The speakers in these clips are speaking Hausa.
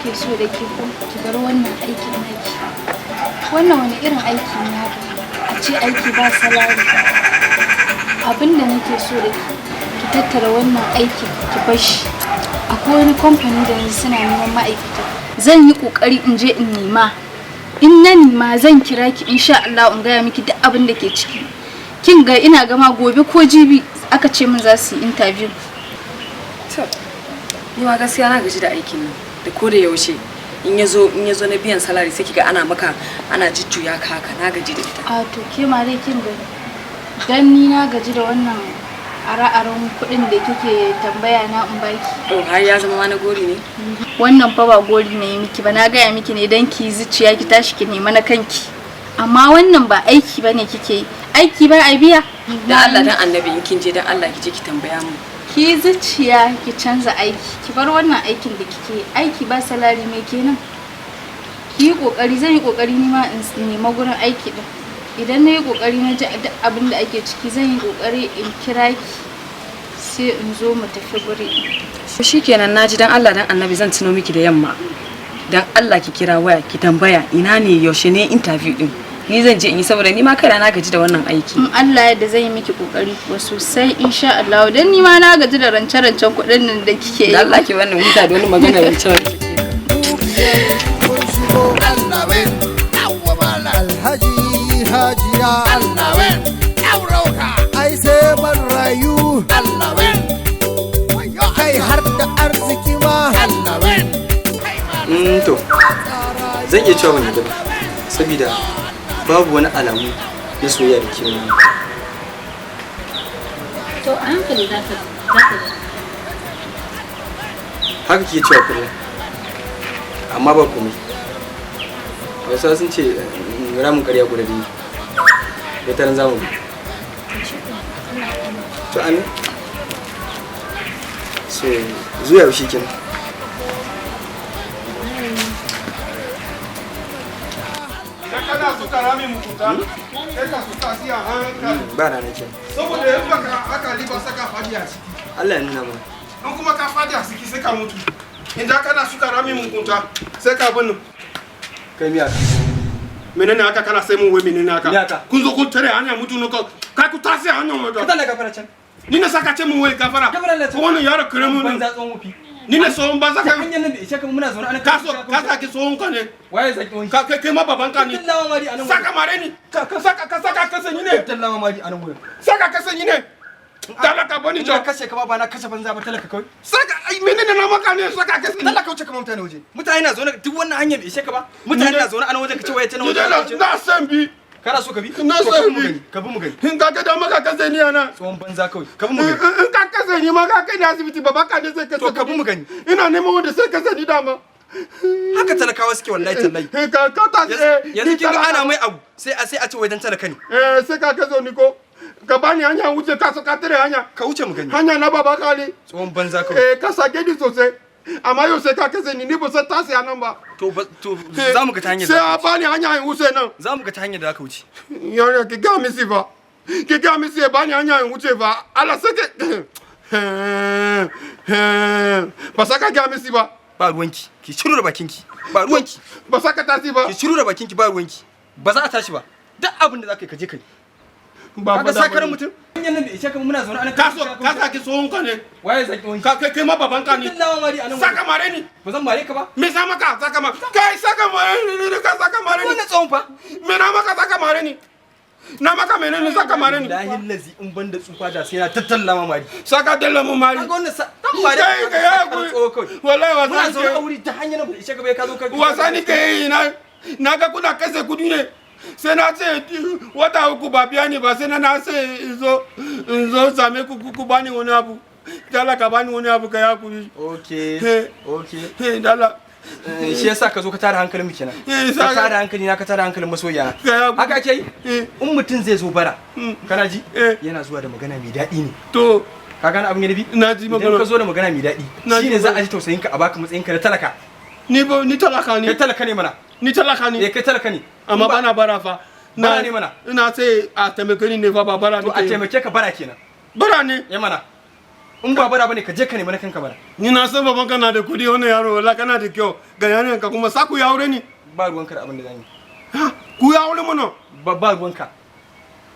nake so da ke ko ki bar wannan aikin naki. Wannan wani irin aiki ne haka? A ce aiki ba salari. Abinda nake so da ki tattara wannan aiki ki bar shi. Akwai wani kamfani da yanzu suna neman ma'aikata. Zan yi kokari in je in nema. In na nema zan kira ki insha Allah in gaya miki duk abin da ke ciki. Kin ga ina gama gobe ko jibi aka ce min za su yi interview. To, ni ma gaskiya na gaji da aikin nan. Da ko da yaushe in yazo na biyan salary sai kiga ana jujjuya ka haka na gaji da ita. A to ke ma dai kin gani. Dan ni na gaji da wannan ara-aron kuɗin da kike tambaya na in baki. To har ya zama wani gori ne? Wannan fa ba gori ne miki ba, na gaya miki ne dan ki zuciya ki tashi ki nema na kanki. Amma wannan ba aiki bane kike yi. Aiki ba a biya. Da Allah dan Annabi in kin je dan Allah ki je ki tambaya mu. Ki zuciya ki canza aiki. Ki bar wannan aikin da kike yi. Aiki ba salari me kenan? Ki yi kokari, zan yi kokari ni ma in nema gurin aiki din. Idan na yi kokari na ji abin da ake ciki zan yi kokari in kira ki sai in zo mu tafi guri. Shikenan naji dan Allah dan Annabi zan tuno miki da yamma. Dan Allah ki kira waya ki tambaya ina ne yaushe ne interview din. Ni zan je in yi saboda ni ma kaina na gaji da wannan aiki. In Allah yadda zan yi miki kokari kuwa sosai insha Allah dan ni ma na gaji da rance-rancen kuɗin nan da kike yi. Dan Allah ki wannan huta da wani magana rance-rance. Hajiya Allah wen aurauka ai sai ban rayu Allah wen kai har da arziki ma Allah wen to zan iya cewa ban yadda ba saboda babu wani alamu na soyayya da ke nuna To an hankali zaka haka ke cewa kullum amma ba komai wasu sun ce ramin karya guda biyu da tarin zamu bi to amin so zuwa yaushe kin kana suka rami mukunta sai ka suka siya hankali ba na nake saboda in baka aka liba saka fadi a ciki Allah ya nuna mu in kuma ka fadi a ciki sai ka mutu idan kana suka rami mukunta sai ka bin kai miya menene haka kana sai mun wai menene haka Yata. kun zo kun tare hanya mutu ne ka ku tasi hanya mu ka talla gafara can ni ne saka ce mun wai gafara Gafara Allah ta. ko wannan yaro kare mun banza tsohon wufi ni ne so ba saka hanyar nan da ishe kuma muna zaune ana ka so ka saki so ka ne waye zaki wani ka kai ma baban ka ne tallawa mari anan saka mare ni ka saka ka sanyi ne tallawa mari anan gurin saka ka sanyi ne talaka bani ina jo kashe ka ba na kashe banza ba talaka kawai saka ai menene na maka ne saka ka sanyi talaka wuce kamar mutane waje mutane na zaune duk wannan hanyar bai ishe ka ba mutane na zaune anan waje ka ce waye ta nan waje na san bi kana so ka bi Na To so ka bi mu bi. gani ka bi mu gani in ka ga maka ka sanyi ana tsohon banza kawai ka bi mu gani in ka kasa ni ma ka kai na asibiti ba ka ne sai ka To ka bi mu gani. ina neman wanda sai ka sani dama haka talakawa suke wallahi tallahi ka ta yanzu kin ga ana mai abu sai a ce wai dan talaka ne sai ka kazo ni ko ka bani hanya wuce ka so ka tare hanya ka wuce mu gani hanya na baba kale tsohon banza kawai ka sake ni sosai amma yau sai ka kasa ni ba san tasi nan ba to za mu ga ta hanyar sai da a bani hanya in wuce nan za mu ga ta hanyar da aka wuce yaro ki ga misi ba ki ga misi bani hanya in wuce ba Allah sai ba saka ga misi ba ba ruwanki ki shiru da bakinki ba ruwanki ba saka tasi ba ki shiru da bakinki ba ruwanki ba za a tashi ba duk abin da za ka yi ka je ka yi ba kaga sakarin mutum hanyar nan da ishe kuma muna zaune ana ka so ka saki tsohon ka ne waye zaki wani ka kai ma baban ka ne tallawa mari anan saka mare ni ba zan mare ka ba me sa maka saka ma kai saka mare ni ka saka mare ni wannan tsawon fa me na maka saka mare ni na maka menene saka mare ni lahi lazi in banda tsufa da sai na tattallama mari saka dalla mu mari kaga wannan dan mari kai ga ya ku wallahi muna wasa zaune a ni wuri ta hanyar nan da ishe ka bai ka zo ka wasa ni kai na ga kuna kasa kudi ne sai na ce wata uku ba biya ni ba sai na ce in zo same ku bani wani abu dala ka bani wani abu ka ya kuri okay dala shi yasa ka zo ka tara hankalin mu kenan ka tara hankali na ka tara hankalin masoya haka ake yi in mutum zai zo bara kana ji yana zuwa da magana mai daɗi ne to ka gane abin yanabi na ji magana idan ka zo da magana mai daɗi shine za a ji tausayin ka a baka matsayin ka na talaka ni talaka ne kai talaka ne mana ni talaka ne kai talaka ne amma bana bara fa bara ne mana ina sai a taimake ni ne fa ba bara ne to a taimake ka bara kenan bara ne mana in ba bara bane ka je ka nemi na kanka bara. Ni na san baban kana da kudi wannan yaro wallahi kana da kyau ga yanin ka kuma sa ku ya aure ni. Ba ruwanka da abin da zan yi. Ha ku ya aure mana. Ba ruwanka.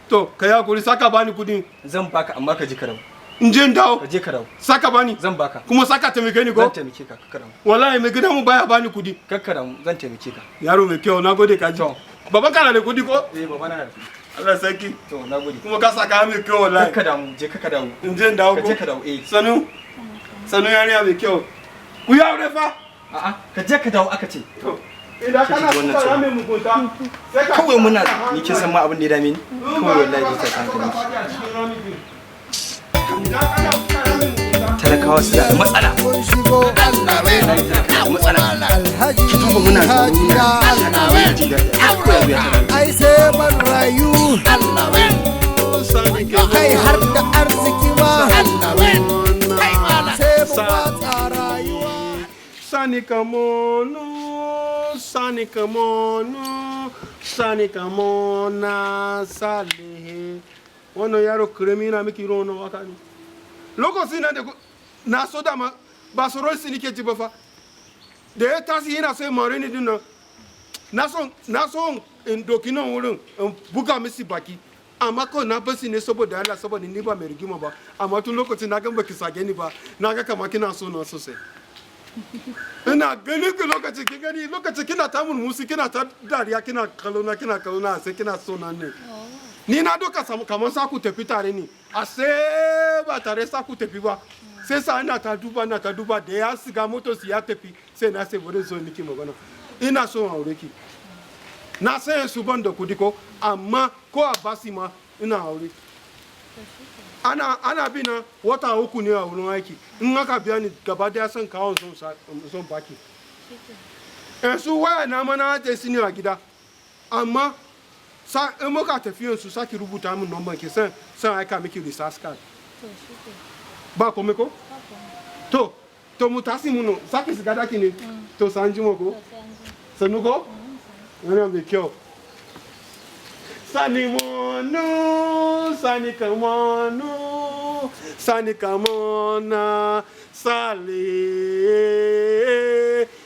To ka ya kuri saka bani kudi. Zan baka amma ka je ka dawo. In je dawo. Ka je ka dawo. Saka bani. Zan baka. Kuma saka taimake ni ko? Zan taimake ka ka dawo. Wallahi mai gidan mu baya bani kudi. Kakka dawo zan taimake ka. Yaro mai kyau nagode ka ji. Baban kana da kudi ko? Baba na da kudi. Allah sarki. To nagode. Kuma ka saka mai kyau wallahi. Kakka dawo je ka dawo. In je dawo ko? Ka je ka dawo Sanu. Sanu yariya mai kyau. Ku ya aure fa? A'a ka je ka dawo aka ce. To idan kana so mai mugunta sai ka kawai muna ni kin san ma abin da ya dame ni. Kawai wallahi ta hankali. Talakawa suna da matsala. Kun shigo Matsala. Alhaji Ki duba muna Hajiya ai sai ban rayu kai har da arziki ma sai mu watsa rayuwa. Sani kamono, sani kamono, sani kamona sale. Wannan yaro kiremi na miki ruwan waka ne. Lokacin na so dama ba su roisi nike ji ba fa. Da ya tasi yana sai mare ni dinnan. Na so in doki nan wurin in buga misi baki. Amma kawai na basi ne saboda Allah saboda ni ba mai rigima ba. Amma tun lokacin na gan baki sage ni ba. Na ga kamar kina so na sosai. Ina gani ki lokaci ki gani lokaci kina ta murmusi kina ta dariya kina kalona sai kina so na ne. Ni na doka kamar sa ku tafi tare ni. A sai ba tare sa ku tafi ba. Sai sa ina ta duba da ya siga motar su ya tafi sai na sai bari zo miki magana. Ina so aure ki. Na sai su ban da kudi ko amma ko a basi ma ina aure. Ana bi na wata uku ne a wurin aiki. In aka biya ni gaba daya son kawo son baki. Su waya na mana ta sini a gida. Amma in muka tafiyan su saki rubuta min number ki san aika miki research card. Ba kome ko? To mu tasi mu saki siga daki ne. To san jimo ko? Sanu ko? Wannan mai kyau. Sani mono, sani kamono, sani kamona, sale,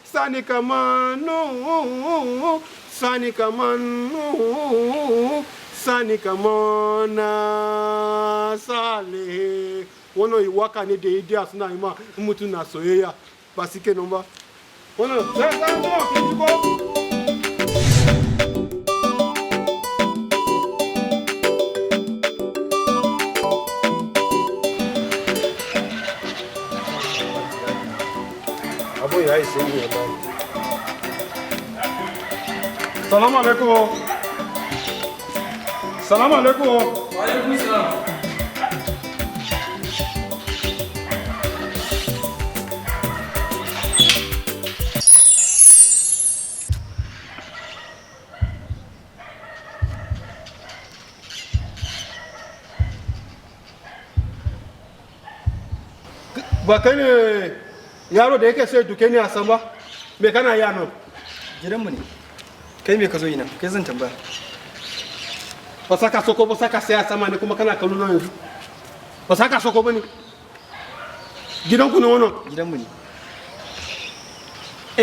sani kamano, sani kamano, sani kamona, sale. Wannan waka ne da idea suna yi ma mutum na soyayya ba su ke nan ba. Wannan sai san zo ke ji ko? Abun ya yi sai ya ba. Salamu alaikum. Salamu alaikum. Wa alaikum salam. Ba kai ne yaro da yake sai duke ni a san ba? Me kana yi a nan? Gidanmu ne. Kai me ka zo yi nan? Kai zan tambaya. Ba saka soko ba saka sai a sama ne kuma kana kallo nan yanzu. Ba saka soko ba ne. Gidanku ne wannan? Gidanmu ne.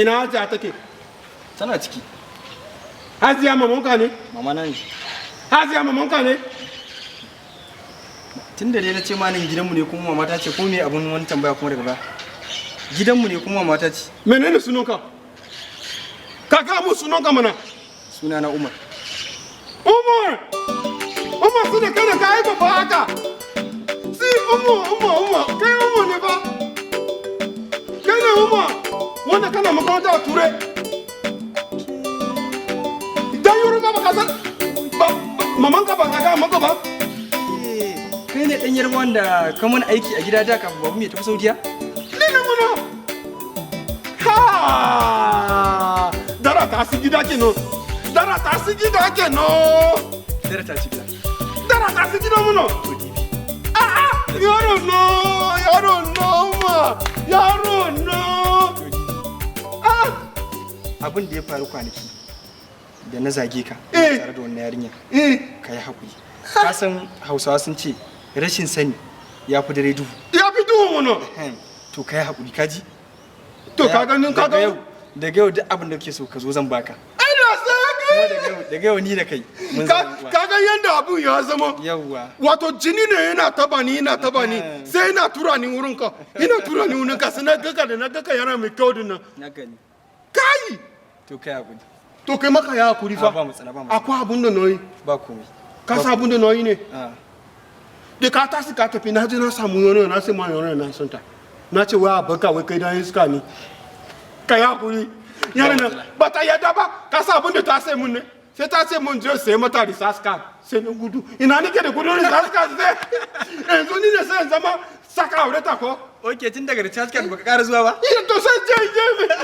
Ina hajiya take? Tana ciki. Hajiya mamanka ne? Mama na ne. Hajiya mamanka ne? Tun da dai na ce ma nan gidanmu ne kuma mama ta ce ko me abun wani tambaya kuma daga baya. Gidanmu ne kuma mama ta ce. Menene sunanka? Ka ga mu sunanka mana? Suna na Umar. Umar! Umar su da kada ka haifa ba haka. Si Umar, kai Umar ne ba? Kai ne Umar wanda kana makaranta a Ture. Idan Yoruba ba ka san mamanka ba ka ga maka ba? Kai ne ɗan yarwa wanda ka mana aiki a gida da kafin babu mai tafi Saudiya? Ni ne muna. Ha! Dara ta si gida kenan. Dara ta si gida kenan. Dara ta ci gida. Dara ta si gida muna. Yaro no ma. Yaro no. Abin da ya faru kwanaki da na zage ka tare da wannan yarinya. Ka yi haƙuri. Ka san Hausawa sun ce rashin sani ya fi dare duhu. Ya fi duhu. ciwo mana. To kai hakuri kaji. To ka ganin ka ga daga yau duk abin da kake so ka zo zan baka. Ai na sai daga yau ni da kai. Ka ga yanda abun ya zama. Yawwa. Wato jini ne yana taba ni sai yana tura ni wurin ka. Ina tura ni wurin ka sai na ga da na ga yana mai kyau din nan. Na gani. Kai. To kai hakuri. To kai maka ya hakuri fa. Ba matsala ba matsala. Akwai abun da noyi. Ba komai. Ka sa abun da noyi ne. Da ka tashi ka tafi na je na samu yono na sai ma yono na santa. Na ce wa baka wai kai dan iska ne. Kai hakuri. Yana nan ba ta yadda ba ka sa abun da ta sai mun ne. Sai ta ce mun je sai mata research card sai na gudu. Ina nake da gudun research card sai. Yanzu ni ne sai zama saka aure ta ko. Oke tun daga research card baka ƙara zuwa ba? Iya to sai je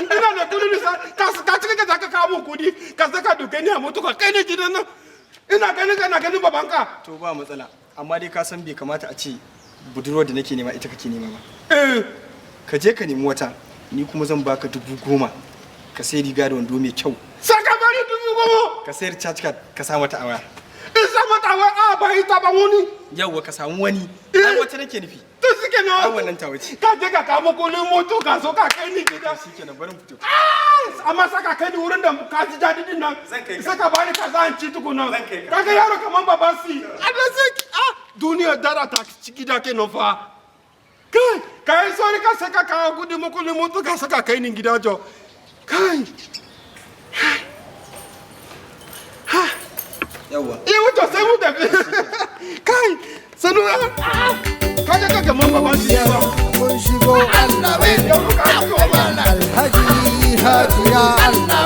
ina da gudun research ka cika ka kawo mun kudi ka saka duke ni a moto ka kai ne gidan nan. Ina ganin babanka. To ba matsala. Amma dai ka san bai kamata a ce budurwar da nake nema ita kake nema ba. Ka je ka nemi wata ni kuma zan baka 10,000 ka sai riga da wando mai kyau. Saka bari 10,000. Ka sayar charge card ka sa mata awa. In sa mata awa ba ita ba wani. Yawwa ka samu wani. Ai wata nake nufi. To suke na. Ai wannan ta wuce. Ka je ka kamo kullun moto ka so ka kai ni gida. Shikenan barin fito. Amma saka kai ni wurin da ka ji jadi din nan. Saka bani ka zan ci tukuna. Zan kai ka. Kaga yaro kaman baban si. Allah sai duniya dara ta ci gida ke nan fa. Kai sori ka saka ka gudi mu kullun moto ka saka kai ni gida jo. Kai. Yawwa. Wuce sai mu tafi. Kai, sanu kaje ka gaman baban shi ba. Mun shigo Allah bai. Alhaji Hajiya Allah